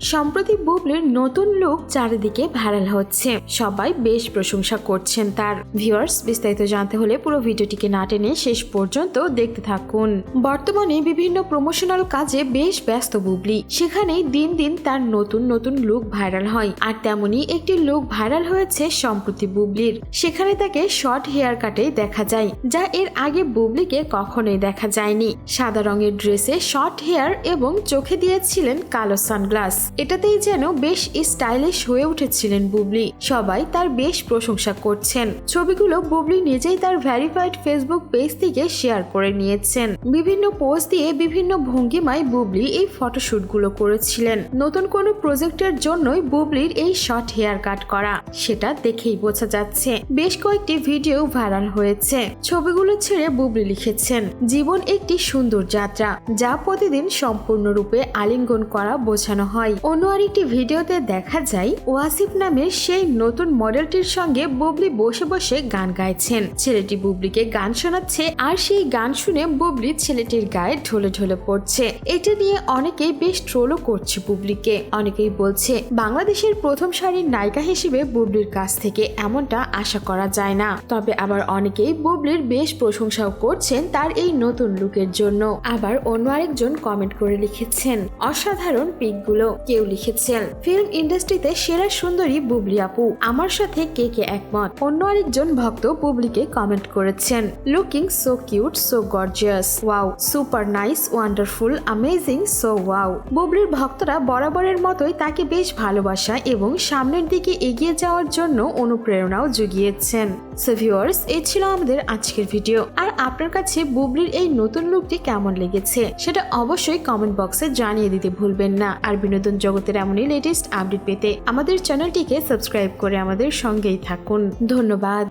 সম্প্রতি বুবলির নতুন লুক চারিদিকে ভাইরাল হচ্ছে, সবাই বেশ প্রশংসা করছেন তার। ভিউয়ার্স, বিস্তারিত জানতে হলে পুরো ভিডিওটিকে না টেনে শেষ পর্যন্ত দেখতে থাকুন। বর্তমানে বিভিন্ন প্রমোশনাল কাজে বেশ ব্যস্ত বুবলি, সেখানেই দিন দিন তার নতুন নতুন লুক ভাইরাল হয়। আর তেমনই একটি লুক ভাইরাল হয়েছে সম্প্রতি বুবলির। সেখানে তাকে শর্ট হেয়ার কাটে দেখা যায়, যা এর আগে বুবলিকে কখনোই দেখা যায়নি। সাদা রঙের ড্রেসে শর্ট হেয়ার এবং চোখে দিয়েছিলেন কালো সানগ্লাস। এটাতেই যেন বেশ স্টাইলিশ হয়ে উঠেছিলেন বুবলি। সবাই তার বেশ প্রশংসা করছেন। ছবিগুলো বুবলি নিজেই তার ভেরিফাইড ফেসবুক পেজ থেকে শেয়ার করে নিয়েছেন। বিভিন্ন পোস্ট দিয়ে বিভিন্ন ভঙ্গিমায় বুবলি এই ফটোশুটগুলো করেছিলেন। নতুন কোনো প্রজেক্টের জন্যই বুবলির এই শর্ট হেয়ার কাট করা, সেটা দেখেই বোঝা যাচ্ছে। বেশ কয়েকটি ভিডিও ভাইরাল হয়েছে। ছবিগুলো ছেড়ে বুবলি লিখেছেন, জীবন একটি সুন্দর যাত্রা, যা প্রতিদিন সম্পূর্ণরূপে আলিঙ্গন করা বোঝানো হয়। অন্য আরেকটি ভিডিওতে দেখা যায় ওয়াসিফ নামের সেই নতুন মডেলটির সঙ্গে বুবলি বসে বসে গান গাইছেন। ছেলেটি বুবলিকে গান শোনাচ্ছে, আর সেই গান শুনে বুবলি ছেলেটির গায়ে ঢলে ঢলে পড়ছে। এটা নিয়ে অনেকেই বেশ ট্রোলও করছে বুবলিকে। অনেকেই বলছে বাংলাদেশের প্রথম সারির নায়িকা হিসেবে বুবলির কাছ থেকে এমনটা আশা করা যায় না। তবে আবার অনেকেই বুবলির বেশ প্রশংসাও করছেন তার এই নতুন লুকের জন্য। আবার অন্য আরেকজন কমেন্ট করে লিখেছেন, অসাধারণ পিকগুলো। কেউ লিখেছেন, ফিল্ম ইন্ডাস্ট্রিতে সেরা সুন্দরী বুবলি আপু, আমার সাথে কে কে একমত। অন্য আরেকজন ভক্ত বুবলিকে কমেন্ট করেছেন, looking so cute, so gorgeous, wow, super nice, wonderful, amazing, so wow. বুবলির ভক্তরা বরাবরের মতোই তাকে বেশ ভালোবাসা এবং সামনের দিকে এগিয়ে যাওয়ার জন্য অনুপ্রেরণাও জুগিয়েছেন। সো ভিউয়ার্স, এই ছিল আমাদের আজকের ভিডিও। আর আপনার কাছে বুবলির এই নতুন লুকটি কেমন লেগেছে সেটা অবশ্যই কমেন্ট বক্সে জানিয়ে দিতে ভুলবেন না। আর বিনোদন জগতের এমনই লেটেস্ট আপডেট পেতে আমাদের চ্যানেলটিকে সাবস্ক্রাইব করে আমাদের সঙ্গেই থাকুন। ধন্যবাদ।